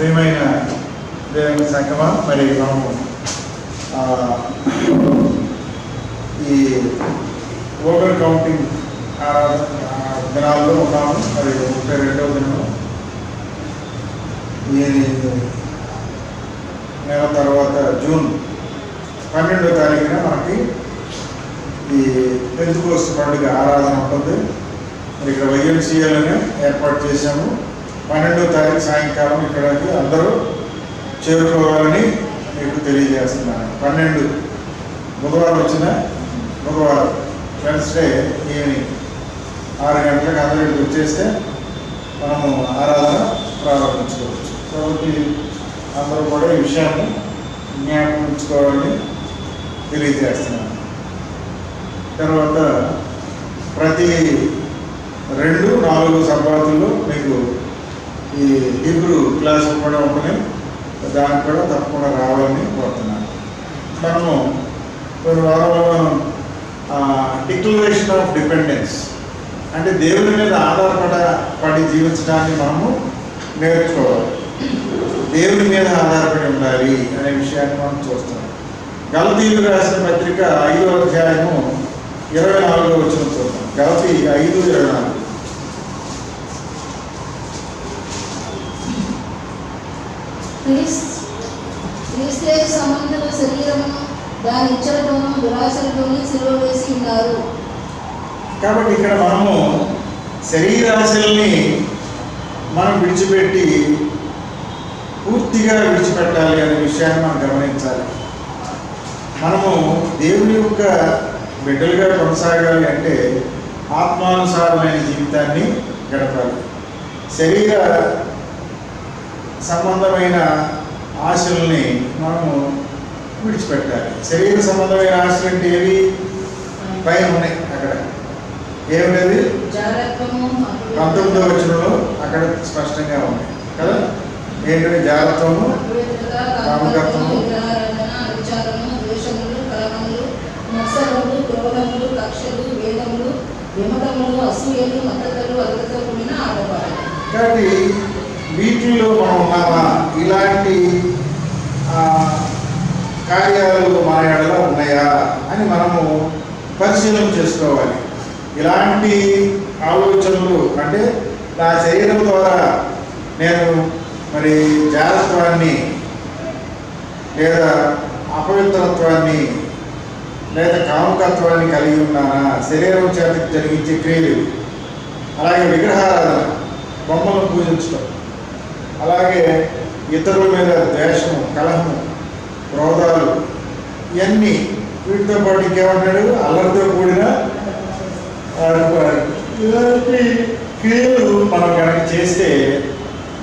ప్రియమైన దేవుని సంగమా, మరి మనము ఈ ఓవర్ కౌంటింగ్ దినాల్లో ఉన్నాము. మరి 32వ దినం ఈ నెల తర్వాత జూన్ 12వ తారీఖున మనకి ఈ పెంతెకోస్తు పండుగ ఆరాధన ఉంటుంది. మరి ఇక్కడ వైఎంసీఏలోనే ఏర్పాటు చేశాము. 12వ తారీఖు సాయంకాలం ఇక్కడికి అందరూ చేరుకోవాలని మీకు తెలియజేస్తున్నాను. 12 బుధవారం వచ్చిన బుధవారం వెన్స్డే ఈవినింగ్ 6 గంటలకు అందరూ ఇక్కడికి వచ్చేస్తే మనము ఆరాధన ప్రారంభించుకోవచ్చు. కాబట్టి అందరూ కూడా ఈ విషయాన్ని జ్ఞాపకం ఉంచుకోవాలని తెలియజేస్తున్నాను. తర్వాత ప్రతి 2-4 సబ్బాతుల్లో మీకు ఈ హీబ్రూ క్లాసులు కూడా ఉంటున్నాయి. దానికి కూడా తప్పకుండా రావాలని కోరుతున్నాను. మనము కొన్ని వారాల్లో డిక్లరేషన్ ఆఫ్ డిపెండెన్స్ అంటే దేవుని మీద ఆధారపడి జీవించడాన్ని మనము నేర్చుకోవాలి. దేవుని మీద ఆధారపడి ఉండాలి అనే విషయాన్ని మనం చూస్తున్నాం. గలతీయులకు రాసిన పత్రిక 5వ అధ్యాయము 24వ వచనం చూద్దాం. గలతీ 5:24. క్రీస్తుకు సంబంధుల శరీరమును దాని ఇచ్చలతోనూ దురాశలతోనూ సిలువ వేసి ఉన్నారు. కాబట్టి ఇక్కడ మనము శరీరాశల్ని మనం విడిచిపెట్టి పూర్తిగా విడిచిపెట్టాలి అనే విషయాన్ని మనం గమనించాలి. మనము దేవుని యొక్క బిడ్డలుగా కొనసాగాలి అంటే ఆత్మానుసారమైన జీవితాన్ని గడపాలి. శరీర సంబంధమైన ఆశల్ని మనము విడిచిపెట్టాలి. శరీర సంబంధమైన ఆశలు అంటే ఏవి? పైన ఉన్నాయి. అక్కడ ఏమిటది? 19వ వచనంలో అక్కడ స్పష్టంగా ఉంది కదా. ఏంటంటే జాగ్రత్తము, కామకత్వము, కాబట్టి వీటిల్లో మనం ఉన్నామా? ఇలాంటి కార్యాలు మన ఎడలో ఉన్నాయా అని మనము పరిశీలన చేసుకోవాలి. ఇలాంటి ఆలోచనలు అంటే నా శరీరం ద్వారా నేను మరి జాగ్రత్తవాన్ని లేదా అపవిత్రత్వాన్ని లేదా కాముకత్వాన్ని కలిగి ఉన్నానా? శరీరం చేత జరిగించే క్రియలు, అలాగే విగ్రహారాధన, బొమ్మలను పూజించడం, అలాగే ఇతరుల మీద ద్వేషము, కలహము, క్రోధాలు, ఇవన్నీ వీటితో పాటు ఇంకేమంటాడు? అల్లరితో కూడిన ఇలాంటి క్రియలు మనం కనుక చేస్తే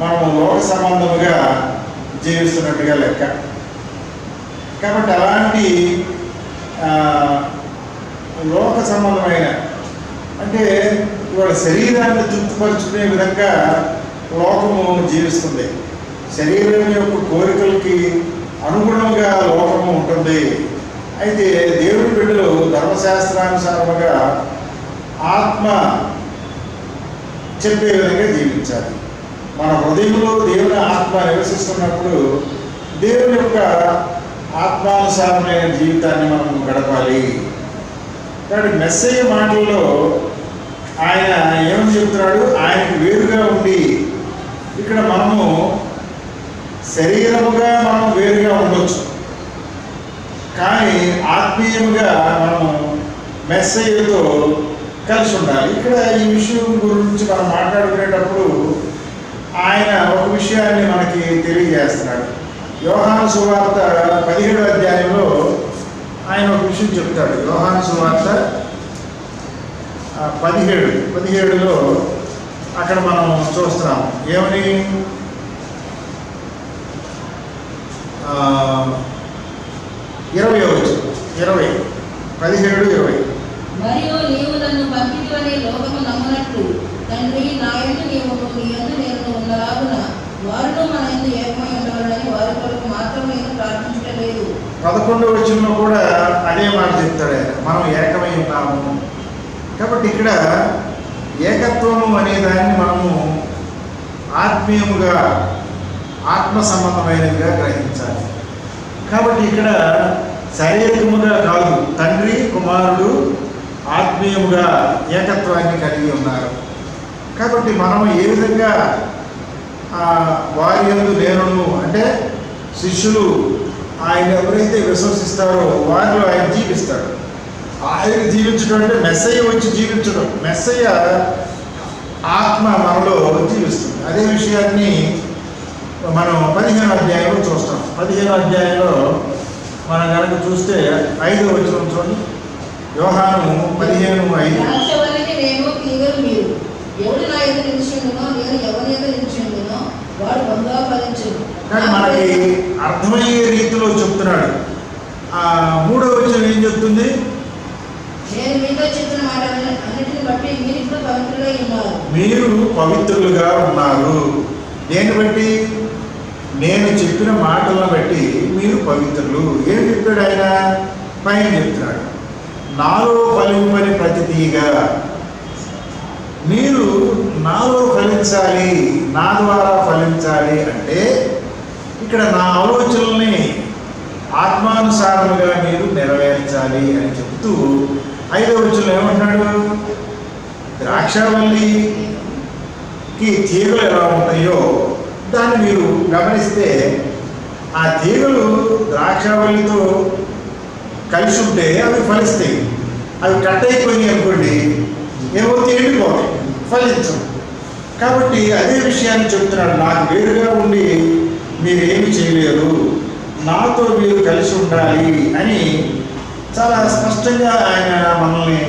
మనము లోక సంబంధముగా జీవిస్తున్నట్టుగా లెక్క. కాబట్టి అలాంటి లోక సంబంధమైన అంటే ఇవాళ శరీరాన్ని తృప్తిపరుచుకునే విధంగా లోకము జీవిస్తుంది. శరీరం యొక్క కోరికలకి అనుగుణంగా లోకము ఉంటుంది. అయితే దేవుని బిడ్డలు ధర్మశాస్త్రానుసారముగా ఆత్మ చెప్పే విధంగా జీవించాలి. మన హృదయంలో దేవుని ఆత్మ నివసిస్తున్నప్పుడు దేవుని యొక్క ఆత్మానుసారమైన జీవితాన్ని మనం గడపాలి. కాబట్టి మెస్సయ్య మాటల్లో ఆయన ఏమని చెప్తున్నాడు? ఆయనకు వేరుగా ఉండి, ఇక్కడ మనము శరీరముగా మనం వేరుగా ఉండొచ్చు, కానీ ఆత్మీయముగా మనము మెస్సయ్యతో కలిసి ఉండాలి. ఇక్కడ ఈ విషయం గురించి మనం మాట్లాడుకునేటప్పుడు ఆయన ఒక విషయాన్ని మనకి తెలియజేస్తున్నాడు. యోహాను సువార్త 17వ అధ్యాయంలో ఆయన ఒక విషయం చెప్తాడు. యోహాను సువార్త 17లో అక్కడ మనం చూస్తున్నాం. ఏమని? 17:20 మరియు నీవు నన్ను పంపితివని లోకము నమ్మునట్లు తండ్రి నా యందు నీవు నీ యందు నేను ఉన్నలాగున వారిలో మన యందు ఏకమై ఉండవాలని వారి కొరకు మాత్రమే ప్రార్థించలేదు. 11వ వచనంలో కూడా అదే మాట చెప్తాడు. మనం ఏకమై ఉన్నాము. కాబట్టి ఇక్కడ ఏకత్వము అనే దాన్ని మనము ఆత్మీయముగా ఆత్మ సంబంధమైనదిగా గ్రహించాలి. కాబట్టి ఇక్కడ శారీరకముగా కాదు, తండ్రి కుమారుడు ఆత్మీయముగా ఏకత్వాన్ని కలిగి ఉన్నారు. కాబట్టి మనం ఏ విధంగా వారి యందు నేనును అంటే శిష్యులు ఆయన ఎవరైతే విశ్వసిస్తారో వారిలో ఆయన జీవిస్తాడు. ఆయన జీవించడం అంటే మెస్సయ్య వచ్చి జీవించడం, మెస్సయ్య ఆత్మ మనలో జీవిస్తుంది. అదే విషయాన్ని మనం 15వ అధ్యాయంలో చూస్తాం. 15వ అధ్యాయంలో మనం కనుక చూస్తే 5వ వచనం చూడండి. యోహాను 15:5. ద్రాక్షవల్లిని నేను, తీగలు మీరు. ఎవడు నా యందు నిలిచిండునో, నేను ఎవరి యందు నిలిచిండునో వాడు బహుగా ఫలించును. కానీ మనకి అర్థమయ్యే రీతిలో చెప్తున్నాడు. 3వ వచనం ఏం చెప్తుంది? నేను మీతో చెప్పిన మాట అన్నిటిని బట్టి మీరు ఇప్పుడు పవిత్రులై ఉన్నారు. మీరు పవిత్రులుగా ఉన్నారు. దేన్ని బట్టి? నేను చెప్పిన మాటలను బట్టి మీరు పవిత్రులు. ఏం చెప్పాడు ఆయన? పైన చెప్తున్నాడు, నాలో ఫలింపని ప్రతి తీగ. మీరు నాలో ఫలించాలి, నా ద్వారా ఫలించాలి అంటే ఇక్కడ నా ఆలోచనల్ని ఆత్మానుసారముగా మీరు నెరవేర్చాలి అని చెప్తూ 5వ వచనంలో ఏమంటున్నాడు? ద్రాక్షవల్లికి తీగలు ఎలా ఉంటాయో దాన్ని మీరు గమనిస్తే ఆ తీగలు ద్రాక్షవల్లితో కలిసి ఉంటే అవి ఫలిస్తాయి. అవి కట్ అయిపోయినాయి అనుకోండి, ఏమవుతాయి? ఎండిపోతాయి, ఫలించవు. కాబట్టి అదే విషయాన్ని చెప్తున్నాడు, నాకు వేరుగా ఉండి మీరేమి చేయలేరు, నాతో మీరు కలిసి ఉండాలి అని చాలా స్పష్టంగా ఆయన మనల్ని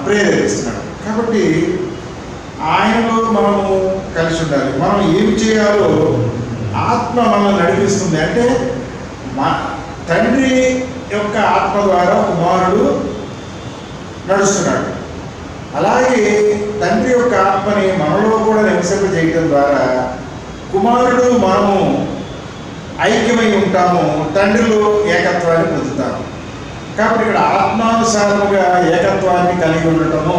ప్రేరేపిస్తున్నాడు. కాబట్టి ఆయనలో మనము కలిసి ఉండాలి. మనం ఏమి చేయాలో ఆత్మ మనల్ని నడిపిస్తుంది. అంటే తండ్రి యొక్క ఆత్మ ద్వారా కుమారుడు నడుస్తున్నాడు. అలాగే తండ్రి యొక్క ఆత్మని మనలో కూడా నివసింపజేయడం ద్వారా కుమారుడు మనము ఐక్యమై ఉంటాము, తండ్రిలో ఏకత్వాన్ని పొందుతాము. కాబట్టి ఇక్కడ ఆత్మానుసారముగా ఏకత్వాన్ని కలిగి ఉండటము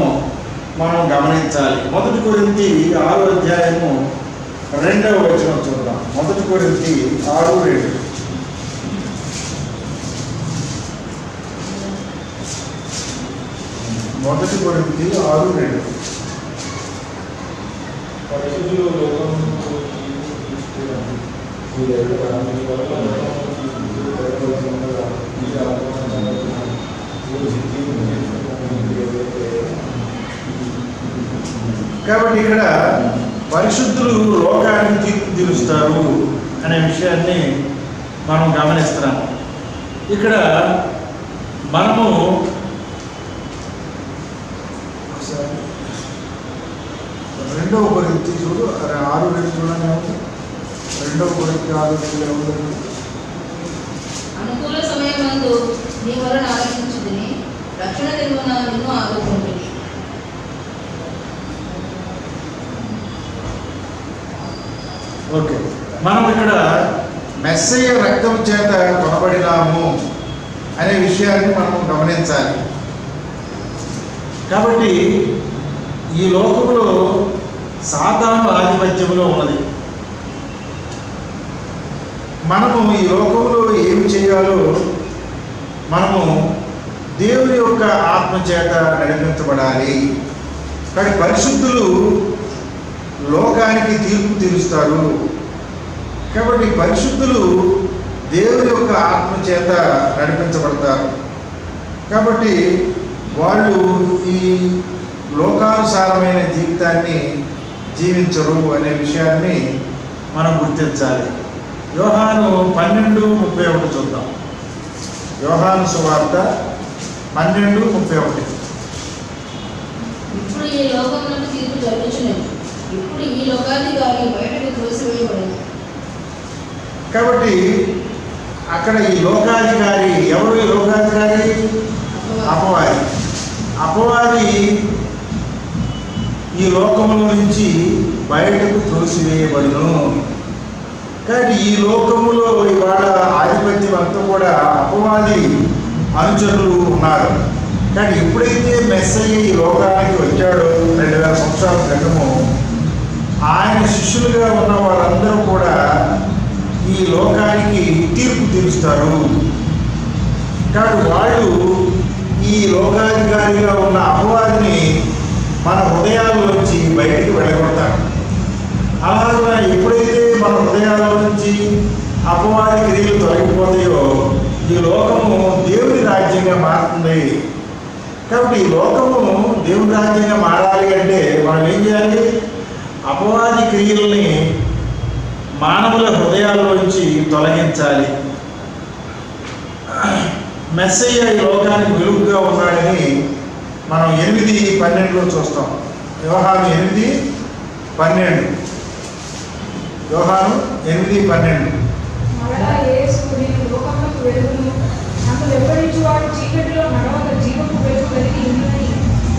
మనం గమనించాలి. 1 కొరింథీ 6వ అధ్యాయము 2వ వచనం చూద్దాం. 1 కొరింథీ 6:2. 1 కొరింథీ 6:2. కాబట్టి ఇక్కడ పరిశుద్ధులు లోకానికి తీర్పు తీరుస్తారు అనే విషయాన్ని మనం గమనిస్తున్నాము. ఇక్కడ మనము 2వ కొరింథీ చూడు 6:2 చూడండి. 2వ కొరింథీ 6:2 అనుకూల సమయమందు నీ వలన ఆలోచించుకుని రక్షణ దినమున నిన్ను ఆదుకుంటుంది. ఓకే, మనం ఇక్కడ మెస్సయ్య రక్తం చేత కొనబడినాము అనే విషయాన్ని మనం గమనించాలి. కాబట్టి ఈ లోకంలో సాతాను ఆధిపత్యంలో ఉన్నది. మనము ఈ లోకంలో ఏమి చేయాలో మనము దేవుని యొక్క ఆత్మ చేత నడిపించబడాలి. కానీ పరిశుద్ధులు లోకానికి తీర్పు తీరుస్తారు. కాబట్టి పరిశుద్ధులు దేవుని యొక్క ఆత్మ చేత నడిపించబడతారు. కాబట్టి వాళ్ళు ఈ లోకానుసారమైన జీవితాన్ని జీవించరు అనే విషయాన్ని మనం గుర్తించాలి. యోహాను 12:31 చూద్దాం. యోహాను సువార్త 12:31. ఇప్పుడు ఈ లోకమునకు తీర్పు జరుగుచున్నది. ఇప్పుడు ఈ లోకాధికారి బయటకు త్రోసివేయబడింది. కాబట్టి అక్కడ ఈ లోకాధికారి ఎవరు? ఈ లోకాధికారి అపవాది. అపవాది ఈ లోకముల నుంచి బయటకు త్రోసివేయబడును. కాబట్టి ఈ లోకములో ఇవాళ ఆధిపత్యం అంతా కూడా అపవాది అనుచరులు ఉన్నారు. కానీ ఎప్పుడైతే మెస్సయ్య ఈ లోకానికి వచ్చాడో 2000 సంవత్సరాల క్రితము, ఆయన శిష్యులుగా ఉన్న వాళ్ళందరూ కూడా కాబట్టి వాళ్ళు ఈ లోకాధికారిగా ఉన్న అపవాదిని మన హృదయాల్లోంచి బయటికి వెళ్ళగొడతారు. అలాగే ఎప్పుడైతే మన హృదయాల నుంచి అపవాది క్రియలు తొలగిపోతాయో ఈ లోకము దేవుని రాజ్యంగా మారుతుంది. కాబట్టి ఈ లోకము దేవుని రాజ్యంగా మారాలి అంటే మనం ఏం చేయాలి? అపవాది క్రియల్ని మానవుల హృదయాల్లోంచి తొలగించాలి. మెస్సయ్య ఈ లోకానికి వెలుగుగా ఉన్నాడని మనం 8:12 చూస్తాం. యోహాను 8:12. యోహాను 8:12. మరలా యేసు నేను లోకమునకు వెలుగును, నన్ను వెంబడించువాడు చీకటిలో నడవక జీవపు వెలుగు కలిగి ఉండునని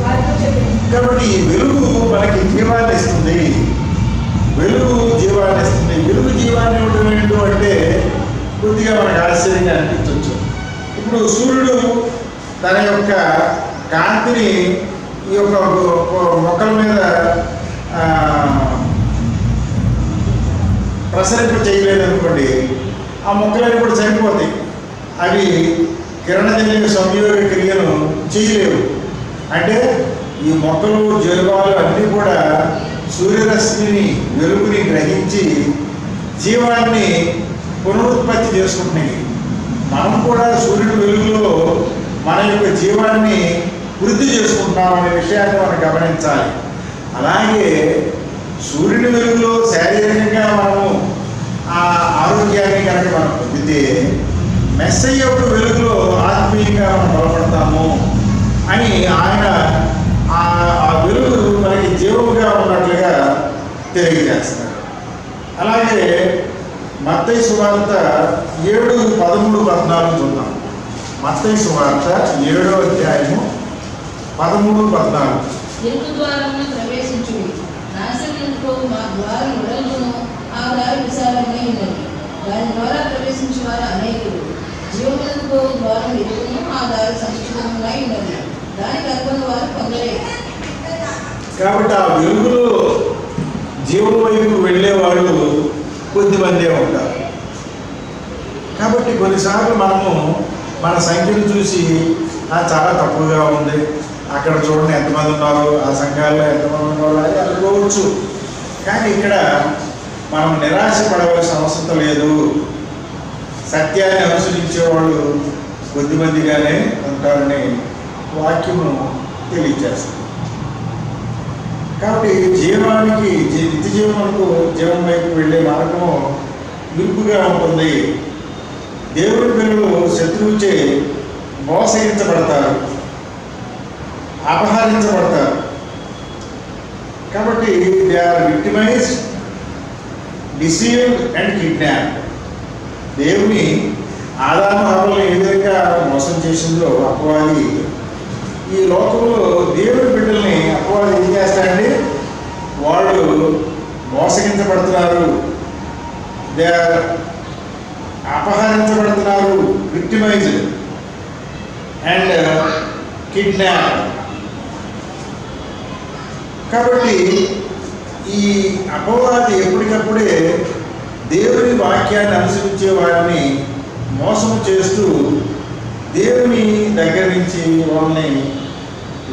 వారితో చెప్పాను. కాబట్టి ఈ వెలుగు మనకి జీవాన్ని ఇస్తుంది. వెలుగు జీవాన్ని ఇస్తుంది. వెలుగు జీవాన్ని ఇవ్వడం ఏంటో అంటే కొద్దిగా మనకు ఆశ్చర్యంగా అనిపించవచ్చు. ఇప్పుడు సూర్యుడు తన యొక్క కాంతిని ఈ యొక్క మొక్కల మీద ప్రసరింప చేయలేదు అనుకోండి, ఆ మొక్కలన్నీ కూడా చనిపోతాయి. అవి కిరణజన్య సంయోగ క్రియను చేయలేవు. అంటే ఈ మొక్కలు జీవాలు అన్నీ కూడా సూర్యరశ్మిని వెలుగుని గ్రహించి జీవాన్ని పునరుత్పత్తి చేసుకుంటున్నాయి. మనం కూడా సూర్యుడి వెలుగులో మన యొక్క జీవాన్ని వృద్ధి చేసుకుంటున్నాం అనే విషయాన్ని మనం గమనించాలి. అలాగే సూర్యుడి వెలుగులో శారీరకంగా మనము ఆ ఆరోగ్యాన్ని కనుక మనం పొందితే మెస్సయ్య యొక్క వెలుగులో ఆత్మీయంగా మనం బలపడతాము అని ఆయన ఆ వెలుగు మనకి జీవముగా ఉన్నట్లుగా తెలియజేస్తారు. అలాగే మత్తయి సువార్త 7:13-14 చూద్దాం. మత్తయి సువార్త 7వ అధ్యాయము 13-14. ఇరుకు ద్వారమున ప్రవేశించుడి, నాశనమునకు మా ద్వారం వెడల్పును, ఆ దారి విశాలమై ఉన్నది. దాని ద్వారా ప్రవేశించే వారు అనేకులు. జీవమునకు ద్వారం ఇరుకును, ఆ దారి సంక్షిప్తమై ఉన్నది. దానికి అనుకున్న వారు కొందరే. కాబట్టి ఆ వెలుగులో జీవం వైపు వెళ్ళే వాళ్ళు కొద్దిమందే ఉంటారు. కాబట్టి కొన్నిసార్లు మనము మన సంఖ్యను చూసి చాలా తక్కువగా ఉంది, అక్కడ చూడండి ఎంతమంది ఉన్నారు, ఆ సంఘాల్లో ఎంతమంది ఉన్నారు అని అనుకోవచ్చు. కానీ ఇక్కడ మనం నిరాశ పడవలసిన అవసరం లేదు. సత్యాన్ని అనుసరించే వాళ్ళు కొద్దిమందిగానే ఉంటారని వాక్యము తెలియజేస్తుంది. కాబట్టి జీవానికి నిత్య జీవనకు జీవం వైపు వెళ్ళే మార్గము విరుపుగా ఉంటుంది. దేవుడి పిల్లలు శత్రువుచే మోసగించబడతారు, అపహరించబడతారు. కాబట్టి they are victimised, deceived and kidnapped. దేవుని ఆదాము హవ్వలను ఏ విధంగా మోసం చేసిందో అపవాది, ఈ లోకంలో దేవుడి బిడ్డల్ని అపవాది ఏం చేస్తాడండి? వాళ్ళు మోసగించబడుతున్నారు, దే ఆర్ అపహరించబడుతున్నారు, విక్టిమైజ్డ్ అండ్ కిడ్నాప్. కాబట్టి ఈ అపవాది ఎప్పటికప్పుడే దేవుని వాక్యాన్ని అనుసరించే వారిని మోసం చేస్తూ దేవుని దగ్గర నుంచి వాళ్ళని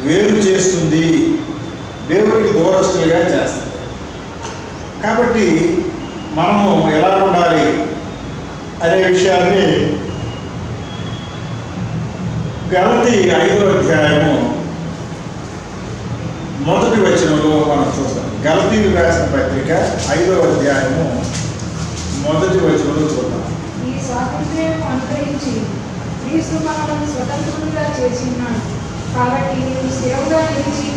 వేరు చేస్తుంది, దేవుడికి దూరస్తులుగా చేస్తుంది. కాబట్టి మనము ఎలా ఉండాలి అనే విషయాన్ని గలతీ 5వ అధ్యాయము 1వ వచనంలో మనం చూస్తాం. గలతీలు రాసిన పత్రిక 5వ అధ్యాయము 1వ వచనంలో చూద్దాం. ఈ స్వాతంత్ర్యం అనుగ్రహించి క్రీస్తు మనలను స్వతంత్రులుగా చేసినాడు. కాబట్టి నీవు స్థిరముగా నిలిచి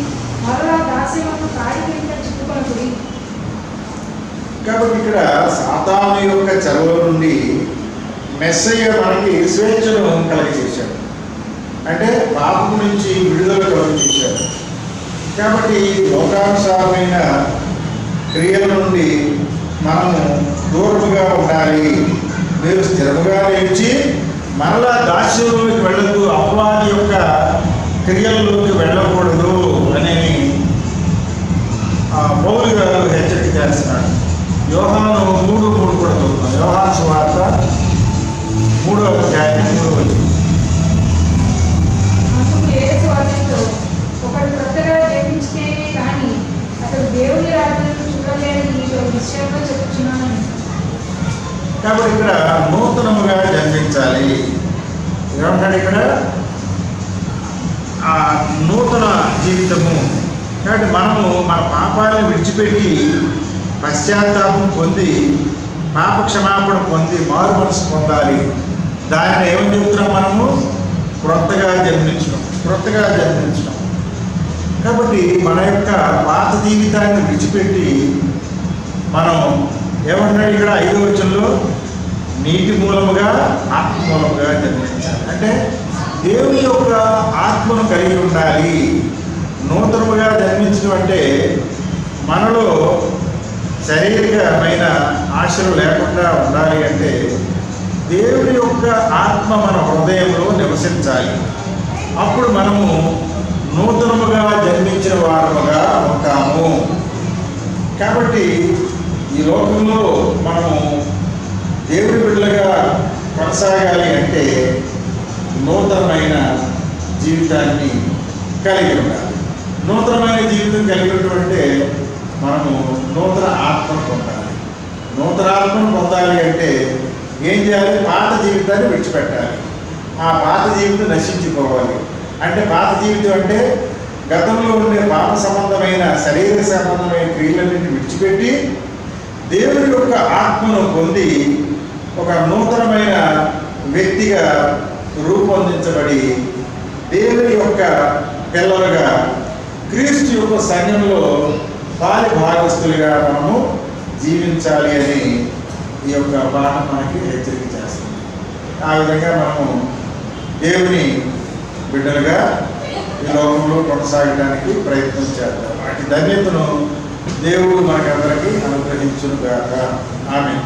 మరలా దాస్యమును కాడి కింద చిక్కుకొనకుడి. కాబట్టి ఇక్కడ సాతాను యొక్క చెరల నుండి మెస్సయ్య మనకి స్వేచ్ఛను కలిగజేశాడు, అంటే పాపం నుంచి విడుదల కలిగజేశాడు. కాబట్టి లోకానుసారమైన క్రియల నుండి మనము దూరముగా ఉండాలి. మీరు స్థిరముగా నిలిచి మరలా దాస్యంలోకి వెళ్ళదు, అపవాది యొక్క క్రియల్లోకి వెళ్ళకూడదు అని పౌలు గారు హెచ్చరిక చేస్తున్నాడు. యోహాను 3:3 కూడా చూద్దాం. యోహాను సువార్త 3వ అధ్యాయం 3వ వచనం. ఒకడు కొత్తగా జన్మించితేనే కానీ అతడు దేవుని రాజ్యాన్ని చూడలేని మీకు విషయంలో చెప్తున్నాను. కాబట్టి ఇక్కడ నూతనముగా జన్మించాలి. ఏమంటాడు ఇక్కడ? ఆ నూతన జీవితము. కాబట్టి మనము మన పాపాలను విడిచిపెట్టి పశ్చాత్తాపం పొంది పాప క్షమాపణ పొంది మారు మనసు పొందాలి. దానిని ఏమని చెప్తున్నాం మనము? క్రొత్తగా జన్మించడం. కాబట్టి మన యొక్క పాత జీవితాన్ని విడిచిపెట్టి మనం ఏమంటున్నాడు ఇక్కడ 5వ వచనంలో? నీటి మూలముగా ఆత్మ మూలముగా జన్మించాలి. అంటే దేవుని యొక్క ఆత్మను కలిగి ఉండాలి. నూతనముగా జన్మించడం అంటే మనలో శారీరకమైన ఆశలు లేకుండా ఉండాలి. అంటే దేవుని యొక్క ఆత్మ మన హృదయంలో నివసించాలి. అప్పుడు మనము నూతనముగా జన్మించిన వారముగా ఉంటాము. కాబట్టి ఈ లోకంలో మనము దేవుడి బిడ్డలుగా కొనసాగాలి అంటే నూతనమైన జీవితాన్ని కలిగి ఉండాలి. నూతనమైన జీవితం కలిగి ఉంటే మనము నూతన ఆత్మను పొందాలి. నూతన ఆత్మను పొందాలి అంటే ఏం చేయాలి? పాత జీవితాన్ని విడిచిపెట్టాలి. ఆ పాత జీవితం నశించిపోవాలి. అంటే పాత జీవితం అంటే గతంలో ఉండే పాప సంబంధమైన శరీర సంబంధమైన క్రియలన్నింటినీ విడిచిపెట్టి దేవుని యొక్క ఆత్మను పొంది ఒక నూతనమైన వ్యక్తిగా రూపొందించబడి దేవుని యొక్క పిల్లలుగా క్రీస్తు యొక్క సంఘంలో పాలి భాగస్తులుగా మనము జీవించాలి అని ఈ యొక్క పాఠం మనకి హెచ్చరిక చేస్తుంది. ఆ విధంగా మనము దేవుని బిడ్డలుగా ఈ లోకంలో కొనసాగడానికి ప్రయత్నం చేద్దాం. వాటి ధన్యతను దేవుడు మనకందరికీ అనుగ్రహించును గాక. ఆమేన్.